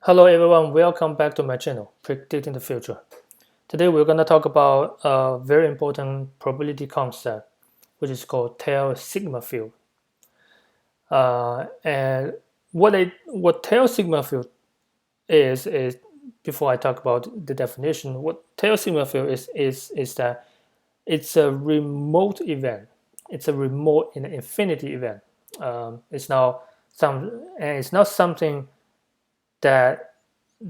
Hello everyone, welcome back to my channel, Predicting the Future. Today we're going to talk about a very important probability concept, which is called tail sigma field. And what tail sigma field is before I talk about the definition, what tail sigma field is that it's a remote event. It's a remote in infinity event. It's it's not something that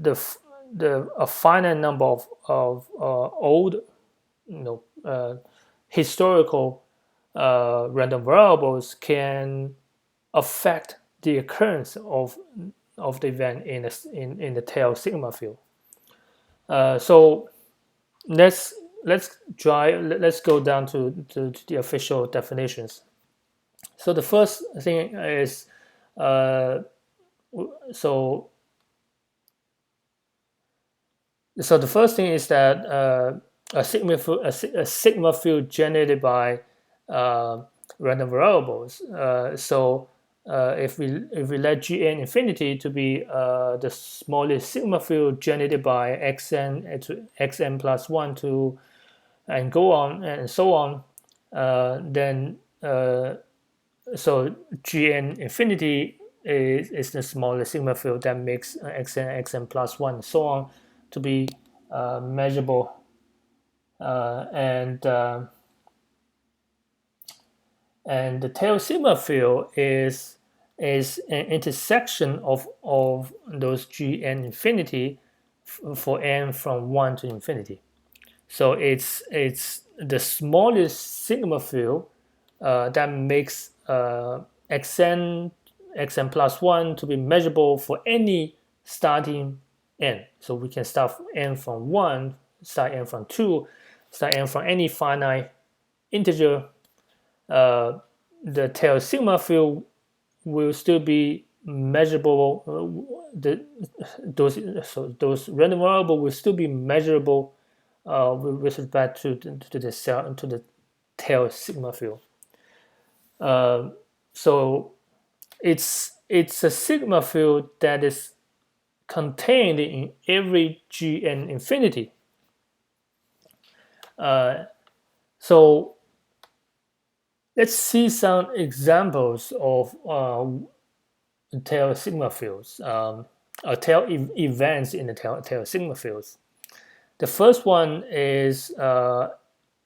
a finite number of old historical random variables can affect the occurrence of the event in the tail sigma field. So let's go down to the official definitions. So the first thing is so So the first thing is that a sigma field generated by random variables. If we let Gn infinity to be the smallest sigma field generated by xn to xn plus 1 to and go on and so on, then so Gn infinity is the smallest sigma field that makes xn plus 1 and so on to be measurable, and the tail sigma field is an intersection of those Gn infinity for n from 1 to infinity. So it's the smallest sigma field that makes xn plus 1 to be measurable for any starting n. So we can start n from 1, start n from 2, start n from any finite integer. The tail sigma field will still be measurable. Those random variables will still be measurable with respect to the tail sigma field. So it's a sigma field that is contained in every Gn infinity. So let's see some examples of tail sigma fields, tail events in the tail sigma fields. The first one is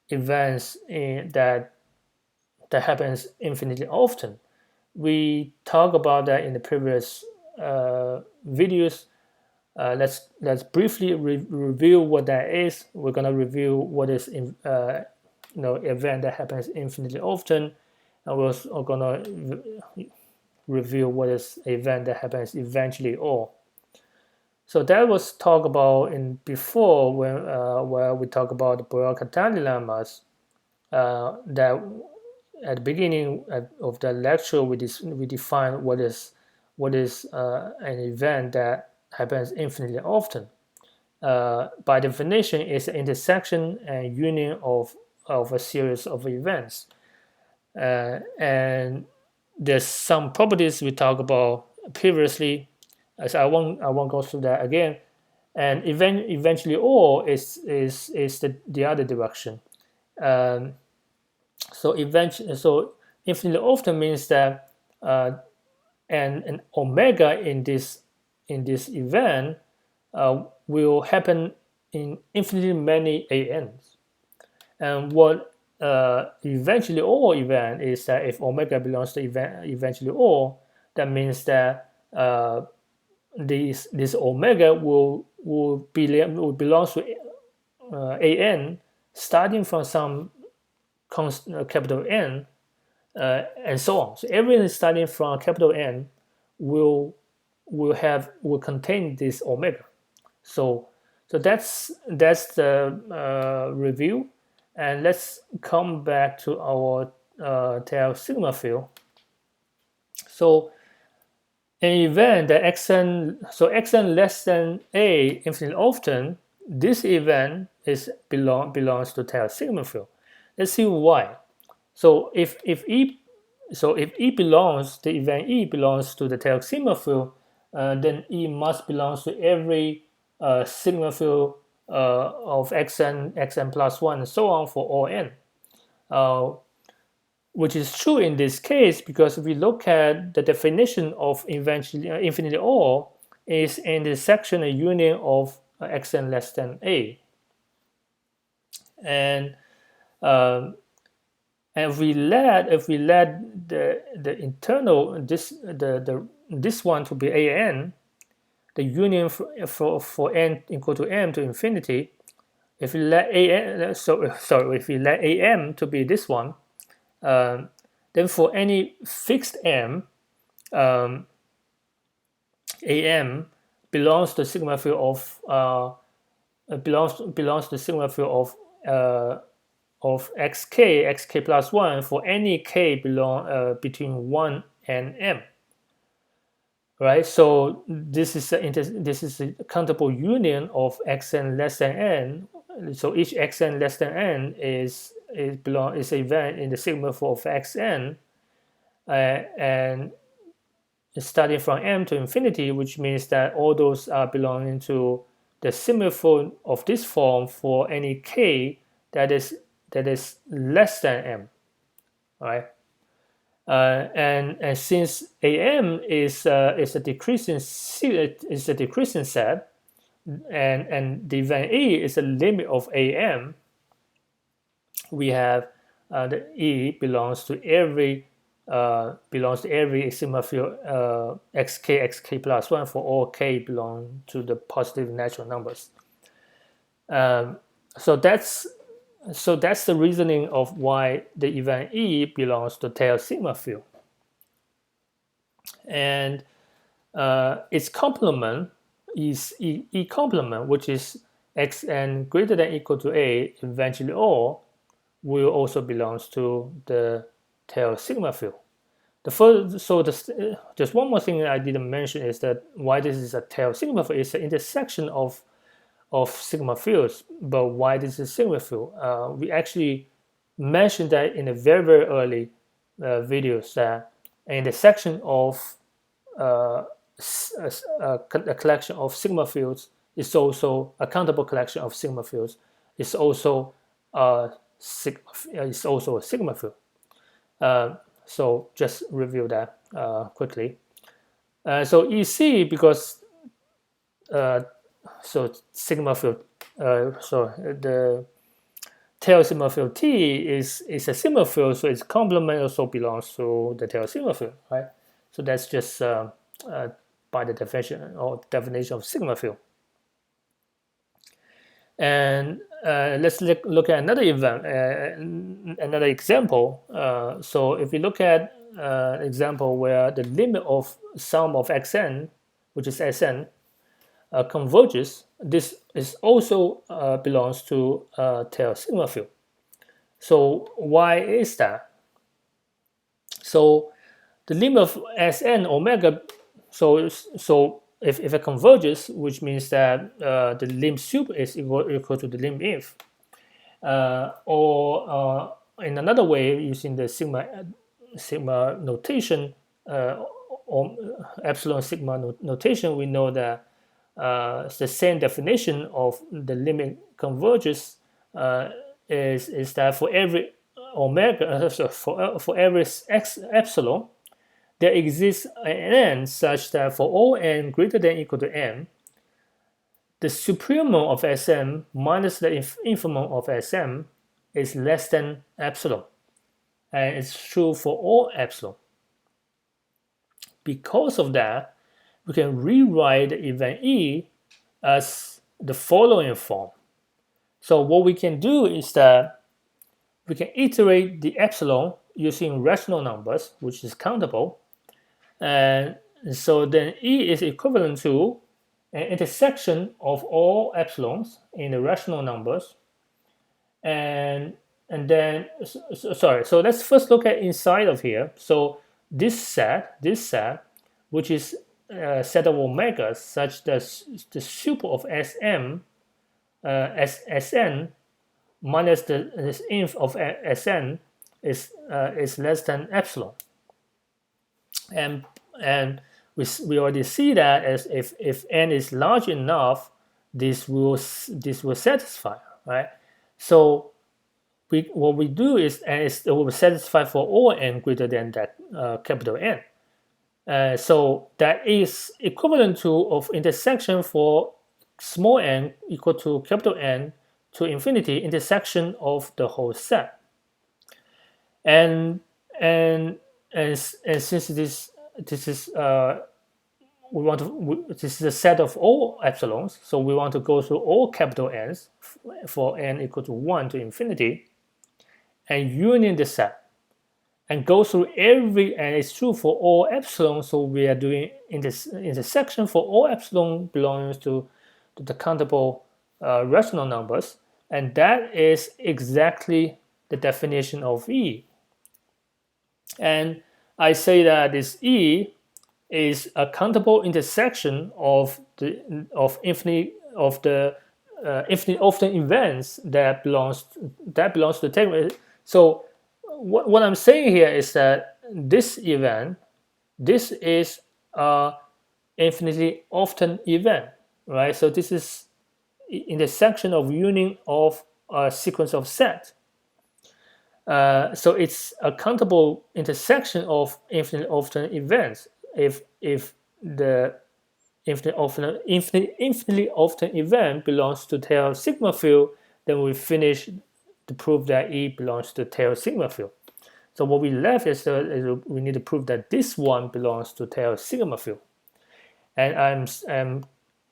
events that happens infinitely often. We talked about that in the previous videos. Let's briefly review what that is. We're gonna review what is event that happens infinitely often, and we're also gonna review what is event that happens eventually or. So that was talked about in before when where we talk about the Boyle-Cattan dilemmas. That at the beginning of the lecture we define what is an event that happens infinitely often. By definition, it's an intersection and union of a series of events. And there's some properties we talked about previously, as I won't go through that again. And eventually, or is the other direction. So infinitely often means that an omega in this event will happen in infinitely many ANs. And what eventually or event is that if omega belongs to eventually or, that means that this omega will belongs to AN starting from some capital N and so on. So everything starting from capital N will contain this omega. So that's the review, and let's come back to our tail sigma field. So an event that xn less than a infinitely often, this event belongs to tail sigma field. Let's see why. So if E belongs, the event E belongs to the tail sigma field, then E must belong to every sigma field of xn plus 1 and so on for all n, which is true in this case because if we look at the definition of eventually infinitely all is in the section a union of xn less than a, and if we let the internal this one to be an, the union for n equal to m to infinity, if we let an sorry if we let am to be this one, then for any fixed m, am belongs to sigma field of belongs to sigma field of xk plus 1 for any k belong between 1 and m, right? So this is a countable union of xn less than n. So each xn less than n is an event in the sigma field of xn, and starting from m to infinity, which means that all those are belonging to the sigma field of this form for any k that is less than m, right? And since am is a decreasing set, and the event E is a limit of am, we have the E belongs to every sigma field xk plus 1 for all k belong to the positive natural numbers. So that's the reasoning of why the event E belongs to tail sigma field. And its complement is E complement, which is xn greater than equal to a eventually all, will also belongs to the tail sigma field. Just one more thing I didn't mention is that why this is a tail sigma field is the intersection of sigma fields, but why this is sigma field? We actually mentioned that in a very early videos that an intersection of a collection of sigma fields is also a countable collection of sigma fields is also a sigma field. So just review that quickly. So EC because so sigma field, so the tail sigma field T is a sigma field, so its complement also belongs to the tail sigma field, right? So that's just by the definition of sigma field. And let's look at another event, another example. So if we look at an example where the limit of sum of xn, which is Sn, converges, this is also belongs to tail sigma field. So why is that? So the limit of Sn omega, so if it converges, which means that the limsup is equal to the liminf, or in another way, using the sigma notation or epsilon sigma notation, we know that it's the same definition of the limit converges is that for every omega, for every epsilon, there exists an n such that for all n greater than equal to m, the supremum of Sm minus the infimum of Sm is less than epsilon, and it's true for all epsilon. Because of that, we can rewrite the event E as the following form. So what we can do is that we can iterate the epsilon using rational numbers, which is countable, and so then E is equivalent to an intersection of all epsilons in the rational numbers, and then so let's first look at inside of here. So this set, which is a set of omegas such that the sup of Sm Sn minus the inf of Sn is less than epsilon, and we already see that as if n is large enough, this will satisfy, right? So what we do is, and it will satisfy for all n greater than that capital N. So that is equivalent to of intersection for small n equal to capital N to infinity intersection of the whole set. And since this is this is a set of all epsilons, so we want to go through all capital N's for n equal to 1 to infinity and union the set and go through every, and it's true for all epsilon, so we are doing intersection for all epsilon belongs to the countable rational numbers, and that is exactly the definition of E. And I say that this E is a countable intersection of the infinite often events that belongs to the table. So what I'm saying here is that this event, this is a infinitely often event, right? So this is intersection of union of a sequence of sets. So it's a countable intersection of infinitely often events. If the infinitely often event belongs to tail sigma field, then we finish to prove that E belongs to tail sigma field. So what we left is we need to prove that this one belongs to tail sigma field, and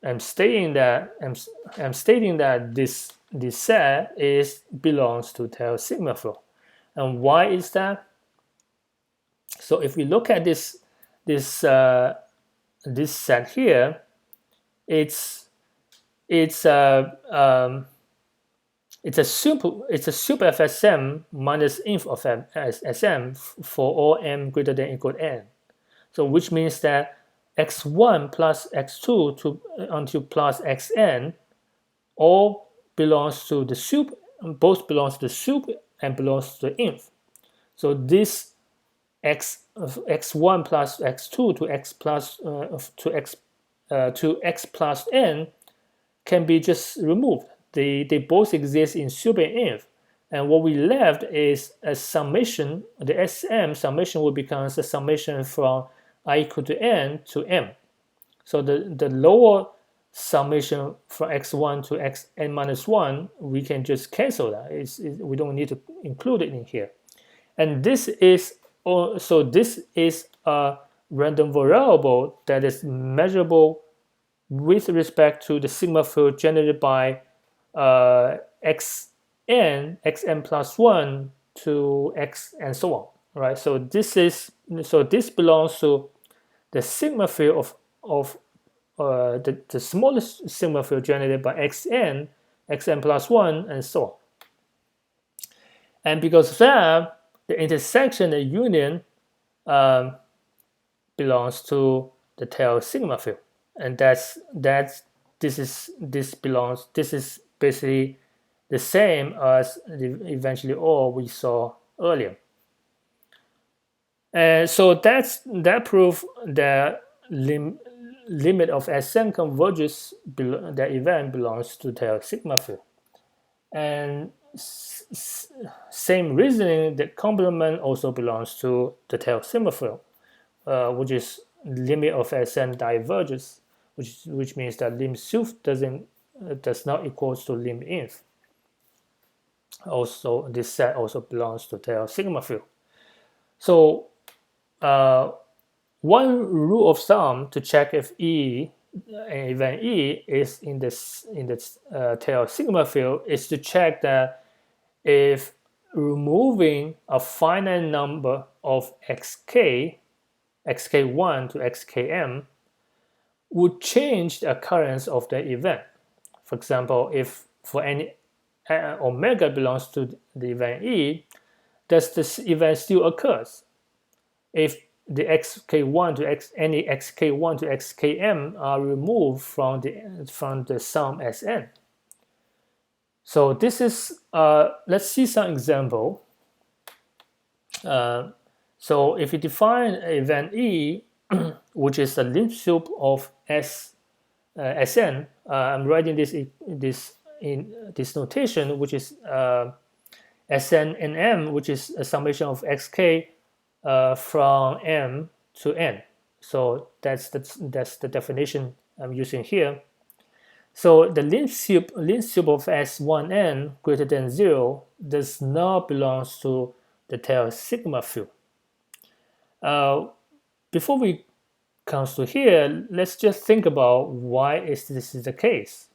I'm stating that this set belongs to tail sigma field. And why is that? So if we look at this set here, it's a super FSM minus inf of SM for all m greater than or equal to n. So which means that x1 plus x2 until plus xn all belongs to the sup, both belongs to the sup and belongs to the inf. So this x1 plus x2 to x plus to x plus n can be just removed. They both exist in sup and inf, and what we left is a summation. The SM summation will become a summation from I equal to n to m. So the lower summation from x1 to xn minus 1, we can just cancel that. We don't need to include it in here. And this is also a random variable that is measurable with respect to the sigma field generated by xn plus 1 to x and so on, right? So this belongs to the sigma field of the smallest sigma field generated by xn plus 1 and so on. And because of that, the intersection, the union, belongs to the tail sigma field, and this is basically the same as eventually all we saw earlier. And so that proof that limit of Sn converges, the event belongs to tail sigma field. And same reasoning, the complement also belongs to the tail sigma field, which is limit of Sn diverges, which means that limsup does not equals to liminf. Also, this set also belongs to tail sigma field. So one rule of thumb to check if an event E is in the tail sigma field is to check that if removing a finite number of xk1 to xkm would change the occurrence of the event. For example, if for any omega belongs to the event E, does this event still occurs? If the xk1 to any xk1 to xkm are removed from the sum Sn. So this is let's see some example. So if you define event E which is the limsup of Sn. I'm writing this in this notation, which is Sn and m, which is a summation of xk from m to n. So that's the definition I'm using here. So the limsup of S1n greater than 0 does not belong to the tail sigma field. Before we come to here, let's just think about why this is the case.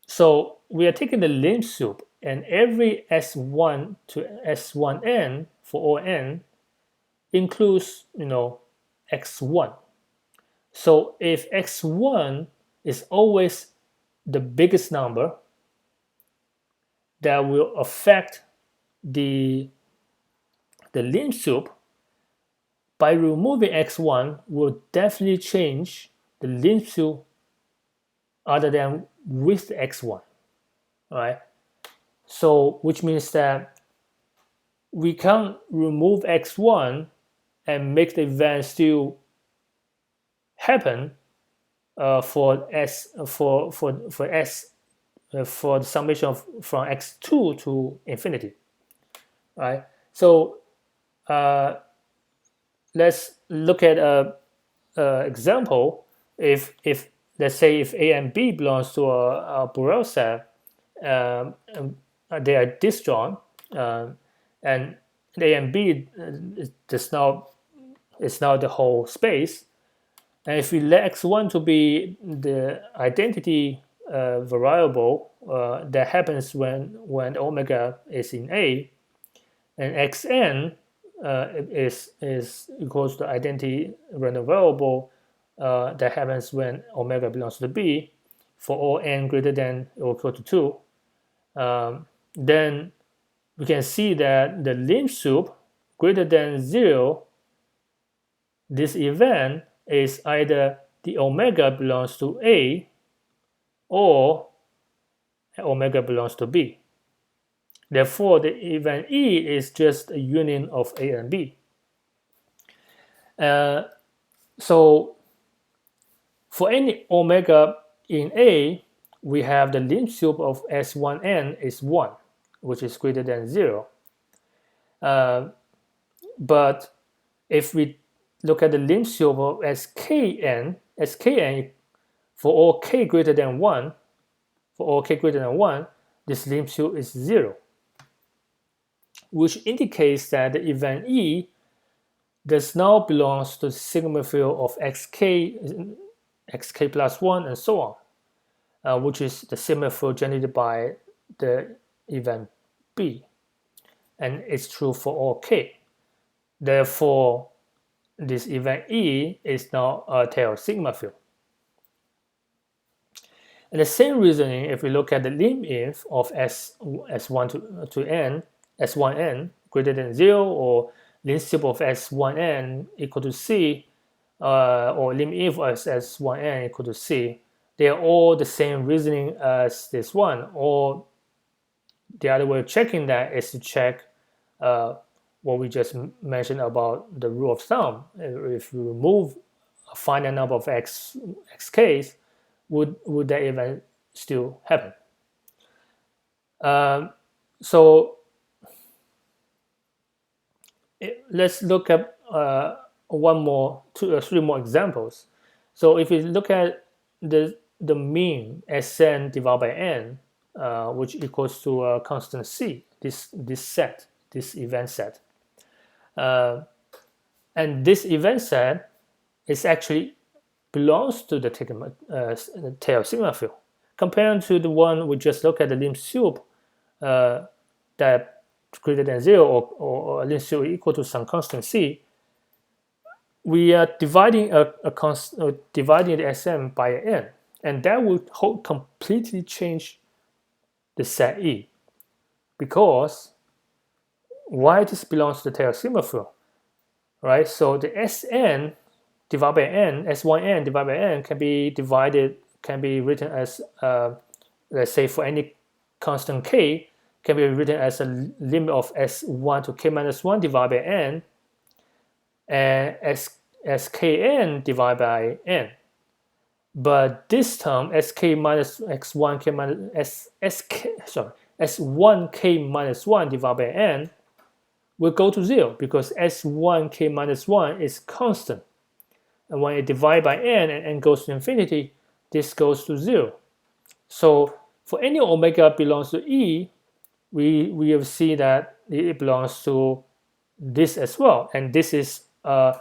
So we are taking the limsup, and every S1 to S1n for all n includes, x1. So if x1 is always the biggest number, that will affect the limsup. By removing x1 will definitely change the limsup other than with x1, right? So which means that we can't remove x1 and make the event still happen for the summation from x2 to infinity, right? So let's look at a example. If let's say if A and B belongs to a Borel set, they are disjoint, and A and B is now the whole space. And if we let x1 to be the identity variable that happens when omega is in A, and xn is equals to identity random variable that happens when omega belongs to B for all n greater than or equal to 2, then we can see that the limsup greater than 0, this event is either the omega belongs to A or omega belongs to B. Therefore, the event E is just a union of A and B. So for any omega in A, we have the limsup of S1n is 1, which is greater than 0. But if we look at the limsup of skn for all k greater than 1, this limsup is 0, which indicates that the event E does not belong to the sigma field of xk plus 1 and so on, which is the sigma field generated by the event B, and it's true for all k. Therefore, this event E is now a tail sigma field. And the same reasoning, if we look at the liminf of S1 to n, S1n greater than 0, or limsup of S1n equal to C, or liminf of S1n equal to C, they are all the same reasoning as this one. Or the other way of checking that is to check what we just mentioned about the rule of thumb. If we remove a finite number of xk's, would that event still happen? So let's look at three more examples. So if we look at the mean Sn divided by n, which equals to a constant C, this event set, and this event set is actually belongs to the tail sigma field. Compared to the one we just looked at, the limsup that greater than 0 or limsup equal to some constant C, we are dividing dividing the Sm by n, and that would completely change the set E, because why this belongs to the tail sigma field, right? So the Sn divided by n, S1n divided by n can be written as, let's say for any constant k, can be written as a limit of S1 to k minus 1 divided by n, and skn divided by n. But this term sk minus x1k minus s1k minus 1 divided by n will go to 0 because s1k minus 1 is constant. And when it divided by n and n goes to infinity, this goes to 0. So for any omega belongs to E, we will see that it belongs to this as well. And this is the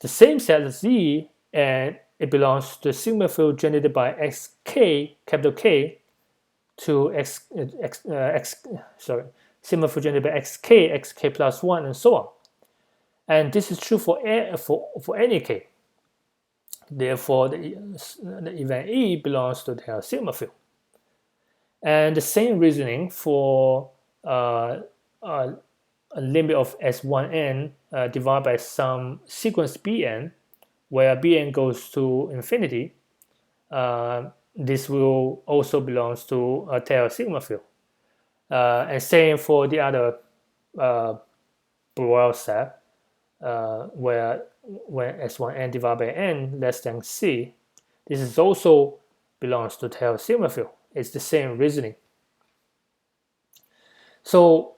same set as E, and it belongs to the sigma field generated by xk, capital K, to sigma field generated by xk plus 1, and so on. And this is true for any k. Therefore, the event E belongs to the sigma field. And the same reasoning for a limit of S1n divided by some sequence Bn, where Bn goes to infinity. This will also belongs to a tail sigma field. And same for the other Borel set, where when S1n divided by n less than C, this is also belongs to tail sigma field. It's the same reasoning. So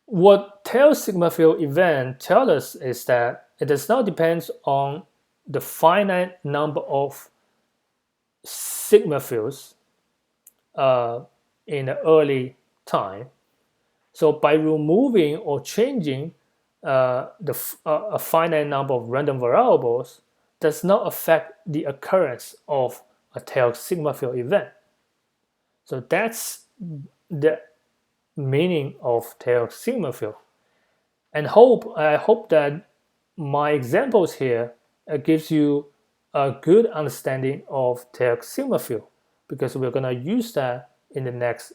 what tail sigma field event tells us is that it does not depend on the finite number of sigma fields in the early time. So by removing or changing a finite number of random variables does not affect the occurrence of a tail sigma field event. So that's the meaning of tail sigma field. And I hope that my examples here gives you a good understanding of tail sigma field, because we're going to use that in the next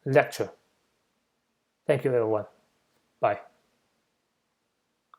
lecture. Thank you, everyone. Bye.